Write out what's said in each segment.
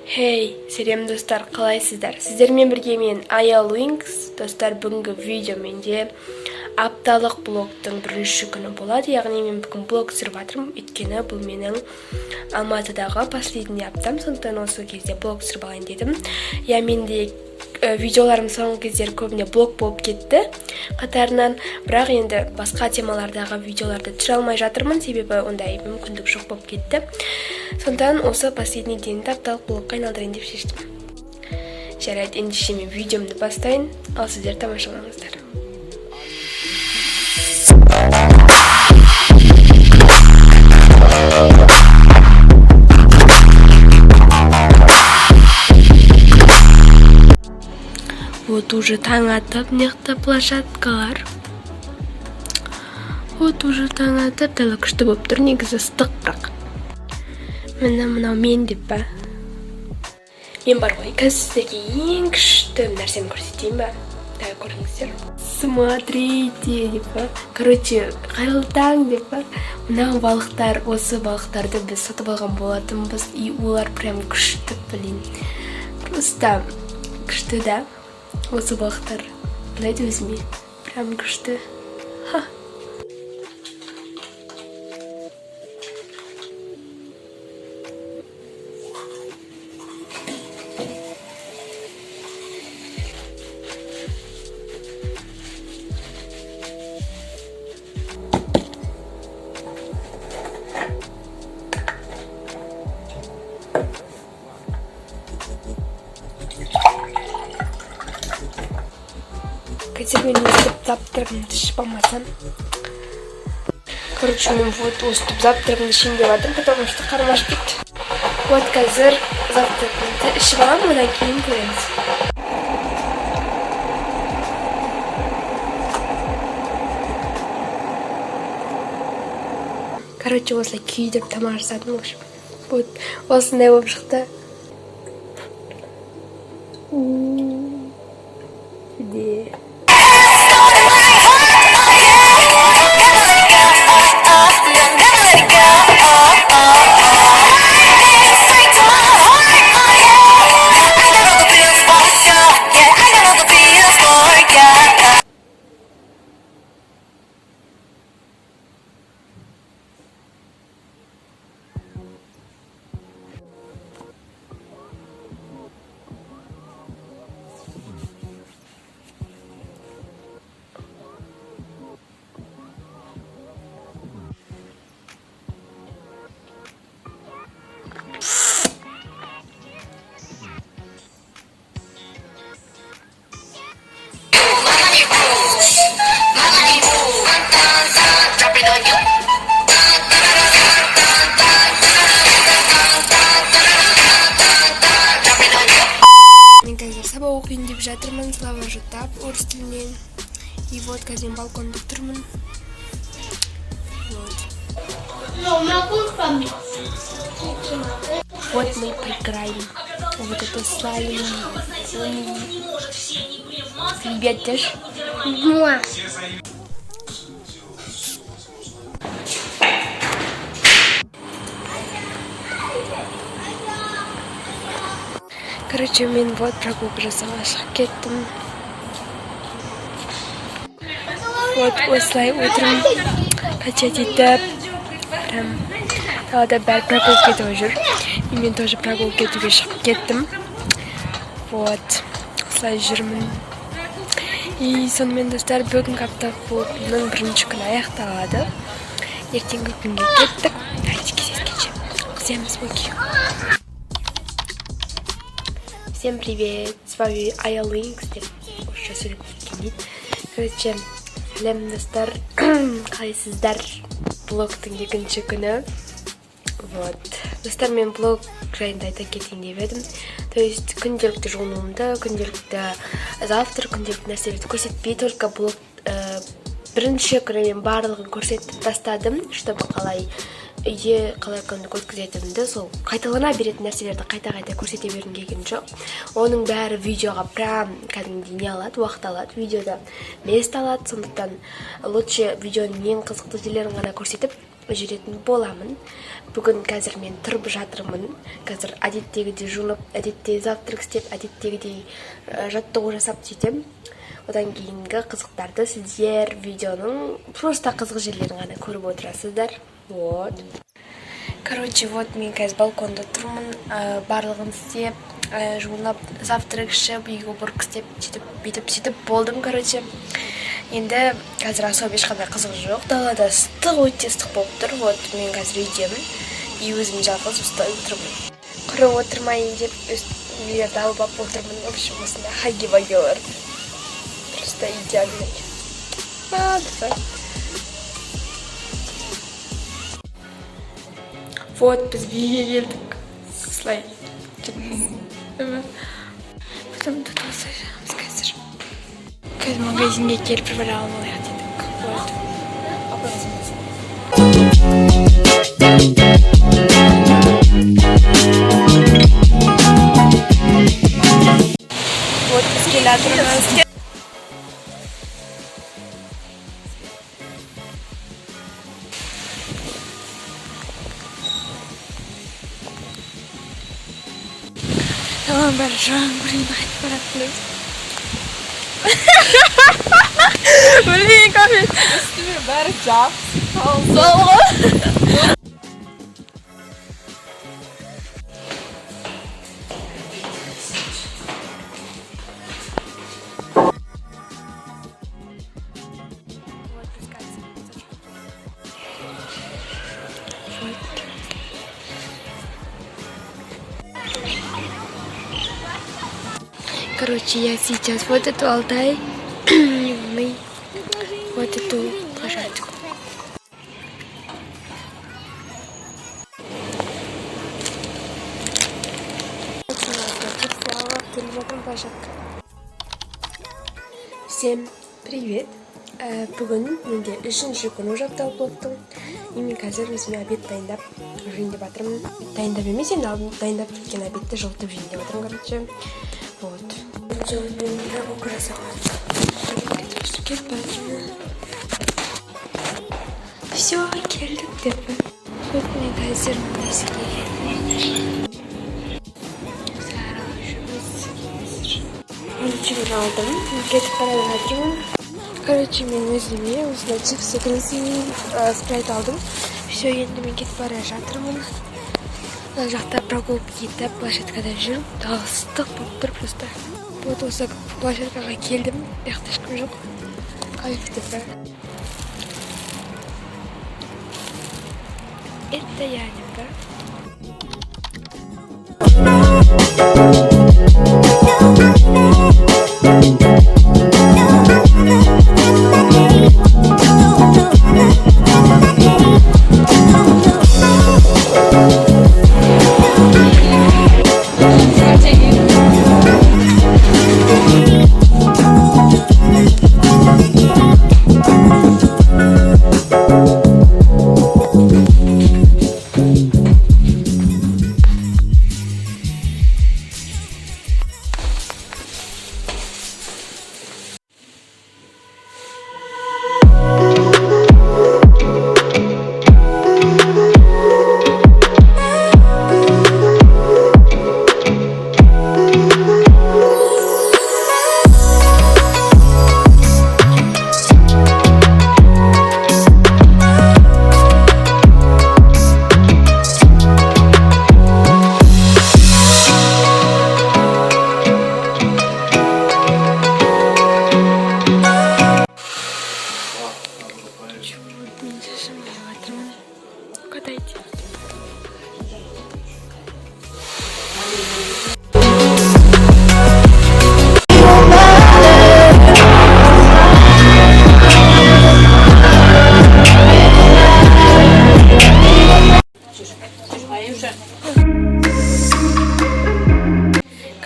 Хей, сәлем достар, қалайсыздар? Сіздермен бірге мен Аял Wings. Достар, бүгінгі видео менде апталық блогтың бірінші күні болады. Яғни мен бүгін блог түсіріп жатырмын, өйткені бұл менің Алматыдағы последний аптам, сондықтан осы кезде блог түсіріп алайын дедім. Я менде видеоларым соңғы кездері көбіне блог болып кетті қатарынан, бірақ енді басқа темалардағы видеоларды түсіре алмай жатырмын, себебі ондай мүмкіндік жоқ болып кетті. Сондықтан осы последний деңді апталық блогқа айналдырайын деп шештім. Жарайды, ендеше мен видеомды бастайын, ал сіздер тамашалаңыздар. Вот уже таң атып, неғті площадкалар. Вот уже таң атып, дәл күшті болып тұр, негізі ыстық бірақ. Мынау мен деп ба? Мен бар ғой, қазір сіздерге ең күшті нәрсені көрсетейін ба? Да, көріңіздер. Смотрите деп ба? Короче, қайырлы таң деп ба? Мынау балықтар, осы балықтарды біз сатып алған болатынбыз, и олар прям күшті, блин. Просто күшті да. Осы балықтар, біледі өзіме, прям күшті. Хотя бы не завтракнуты шипамасан. Короче, мен вот уступ завтракнуты ішейін деп жатырмын, потому что қарым ашып кетті. Вот қазір завтракнуты ішіп аламын, одан кейін көреміз. Короче, осылай күйдіріп тамақ жасадым. Вот осындай болып шықты. Мен қазір сабақ оқиын деп жатырмын, слова жұтап орыс тілінен. И вот қазір балконда тұрмын. Вот мы поиграем. Вот это слайм. Любишь? Короче, мен вот прогулка жасауға шығып кеттім. Вот осылай отырмын, качать етіп. Прям далада бәрі прогулка етіп жүр. И мен тоже прогулка етуге шығып кеттім. Вот, осылай жүрмін. И сонымен достар, бүгінгі апталық блогымның бірінші күні аяқталады. Ертеңгі күнге кеттік. Давайте кездескенше. Всем смоки. Всем привет, с вами Аял Wings. Короче, сәлем достар, қалайсыздар? Блогтың екінші күні. Вот. Достар, мен блог жайында айта кетейін деп едім. То есть күнделікті жолуымды, күнделікті завтра, күнделікті нәрселерді көрсетпей, только блог бірінші күні мен барлығын көрсетіп тастадым, чтобы қалай күндік өткізетінімді, сол қайталана беретін нәрселерді қайта-қайта көрсете бергім келген жоқ. Оның бәрі видеоға прям кәдімгідей не алады, уақыт алады, видеода место алады, сондықтан лучше видеоның ең қызықты жерлерін ғана көрсетіп, жүретін боламын. Бүгін қазір мен тұрып жатырмын. Қазір әдеттегідей жуынып, әдетте завтрак істеп, әдеттегідей жаттығу жасап сөйтем. Одан кейінгі қызықтарды сіздер видеоның просто қызық жерлерін ғана көріп отырасыздар. Вот. Короче, вот мен қазір балконда тұрмын, барлығын істеп, жуынып, завтрак ішіп, үйге уборка істеп, сөйтіп болдым, короче. Енді қазір особо ешқандай қызық жоқ. Далада ыстық, өте ыстық болып тұр. Вот мен қазір үйдемін. И өзім жалғыз отырмын. Құрып отырмайын деп үйлерді алып отырмын. В общем, осындай хаги-вагилар. Просто идеальный. Вот, біз биге келдік. Слай. Потом тут осажамыз қазір. Қазір магазинге келіп бір алмалайық дедік. Вот. Вот біз келе жатырмыз. Tamam, ben şu an burayı bırakıyorum. Burayı kahve. Üstüme vereceğim. Sağ Короче, я сейчас вот эту Алтай, мы вот эту площадку. Всем привет! Бүгін менде 3-ші күн жатталып болыптың. Мен қазір өзіме обед дайындап жейін деп жатырмын. Дайындап емес, енді дайындап кеткен обедті жылытып жейін деп жатырмын, короче. Вот. Мен прогулку жасаған. Все, келдік деп. Вот мен қазір мынайсыға Ölçümünü aldım. Кетіп бара жатырмын. Короче, мен өзіме осындай чипсы, грызин, спрайт алдым. Все, енді мен кетіп бара жатырмын. Мына жақта прогулка кетіп, площадкада жүрмін. Тағы ыстық болып тұр просто. Вот осы площадкаға келдім. Яқта ешкім жоқ. Кайф деп бар. Это я немді.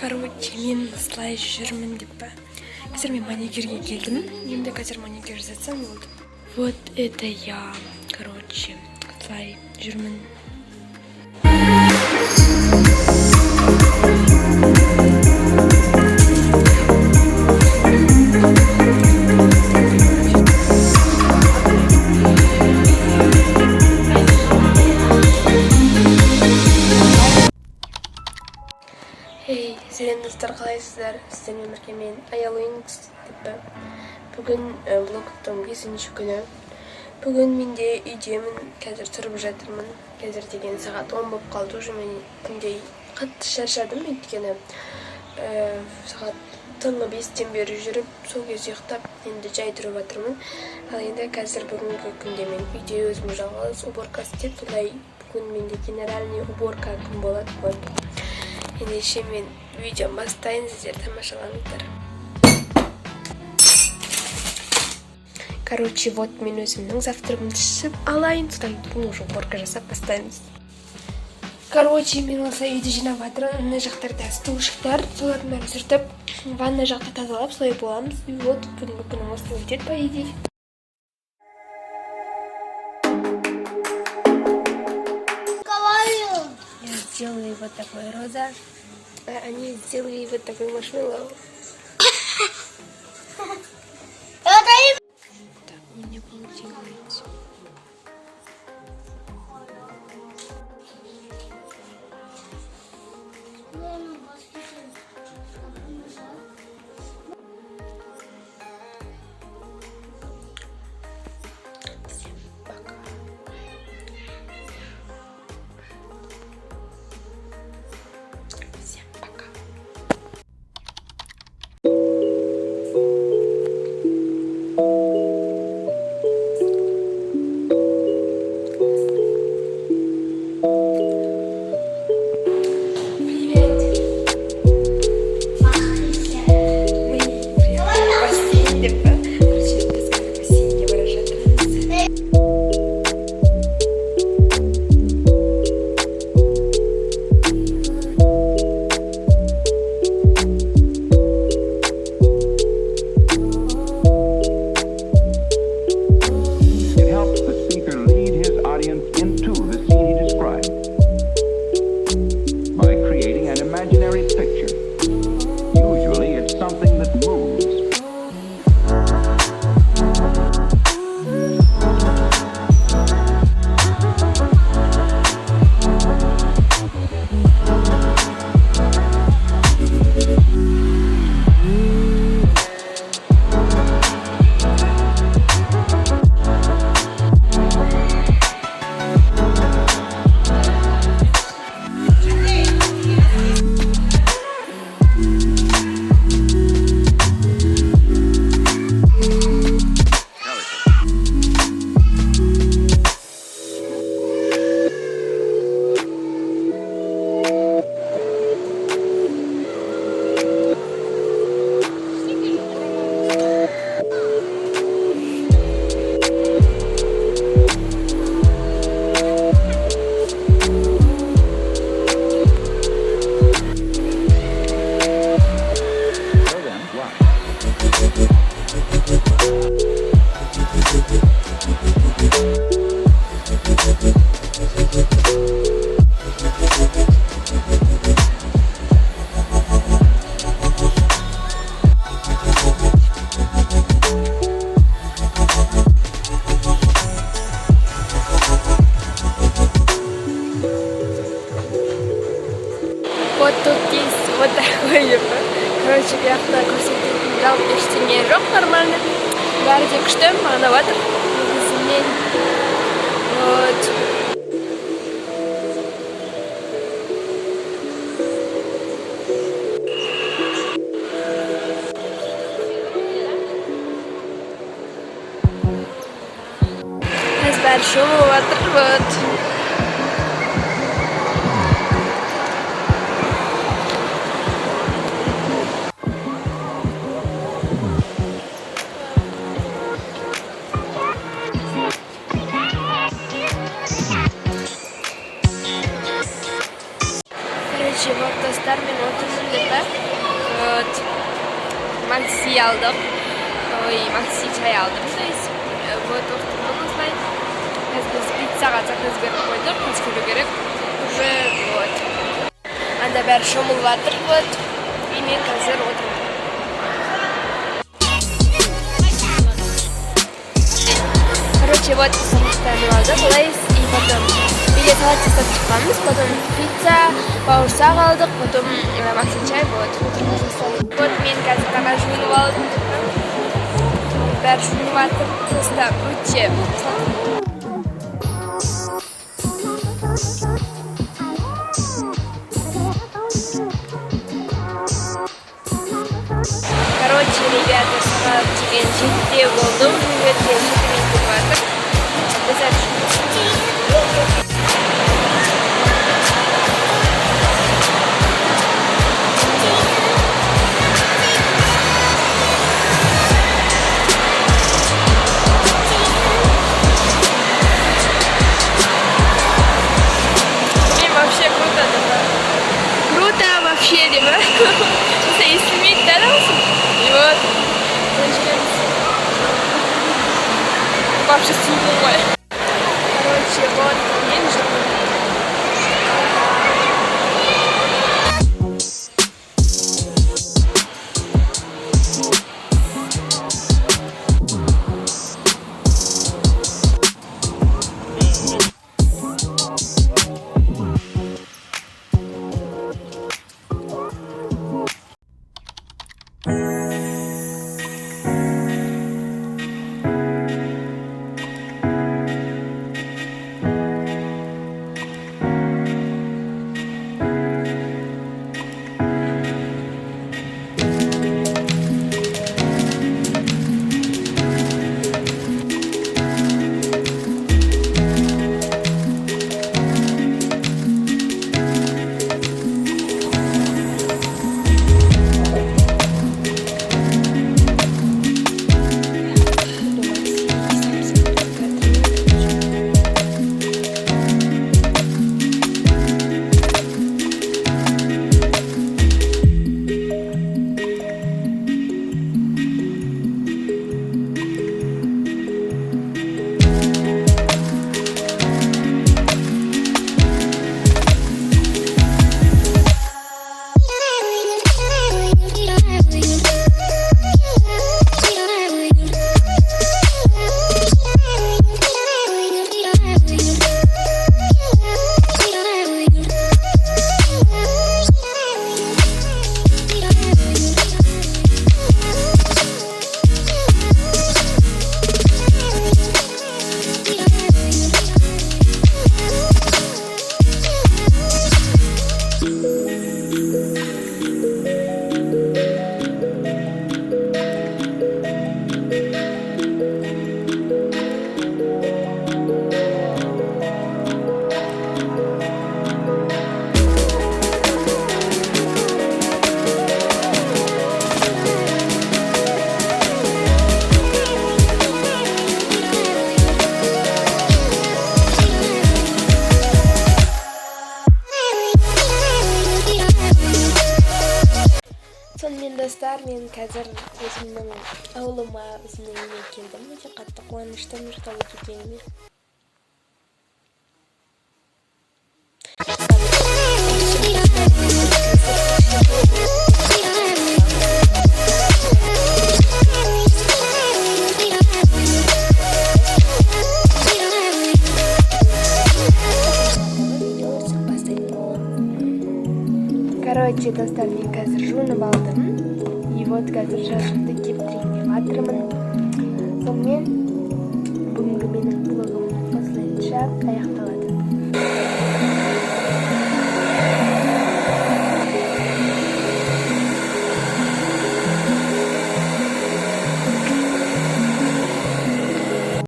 Короче, мен осылай жүрмін деп па. Қазір мен маникюрге келдім. Енді қазір маникюр жасатсам болды. Вот это я. Короче, осылай жүрмін. Сәлем достар, қалайсыздар? Сіздермен бірге мен Аял Wings деппі. Бүгін влогтың 5-ші күні. Бүгін менде үйдемін, қазір тұрып жатырмын. Қазір деген сағат 10 болып қалды. Уже мен күнде қатты шаршадым, өйткені сағат таңғы 5-тен бері жүріп, сол кез ұйықтап, енді жай тұрып жатырмын. Ал енді қазір бүгінгі күнде мен үйде өзім жалғыз уборка істеп, солай бүгін менде генеральный уборка күн болады. Ендеше мен видео бастайын, сіздер тамашалаңыздар. Короче, вот мен өзімнің завтрагымды ішіп алайын, содан кейін уже уборка жасап бастаймыз. Короче, мен осылай үйді жинап жатырмын. Мына жақтарда стульшықтар, солардың бәрін сүртіп, ванна жақты тазалап, солай боламыз. И вот бүгінгі күнім осылай өтеді, по идее. Я сделаю вот такой роза, а они сделали вот такой маршмеллоу. Так, у меня получилось. Всем пока. Всем пока. Into the scene he described by creating an imaginary picture. Usually it's something that moves. Вот тут есть вот такой, короче, яқта көрсететін жалпы ештеңе жоқ, нормально. Бәрі де күшті, маған ұнап жатыр. Негізінен. Вот. Қазір бәрі шоу болып жатыр, вот. Короче, вот достар мен отырмын деп вот макси алдым. Ой, макси чай алдым. То есть вот отырмын осылай. Қазір біз пиццаға заказ беріп қойдық, піскілу керек. Уже вот. Анда бәрі шомылып жатыр, вот. И мен қазір отырмын. Короче, вот самостоятельно алдым, лейс и потом Биде салат жасап чыкканбыз, потом пицца, бауырсак алдык, потом макси чай болот. Вот мен қазір қағаз жуынып алдым. Бәрі жуынып атыр, просто өте. Короче, ребята, сағат деген 7-де болды, уже 7 минут батыр. Біз вообще круто, да? Круто вообще, да? Если снимать, да, и вот, вообще снимай. Короче, вот, мен же. Сонымен достар, мен қазір өзімнің ауылыма, өзімнің үйіме келдім. Өте қатты қуаныштымын табылып кеткеніме. Короче, достар, мен қазір жуынып алдым. И вот қазір шашымды кептірейін деп жатырмын. Сонымен бүгінгі менің блогым осылайша аяқталады.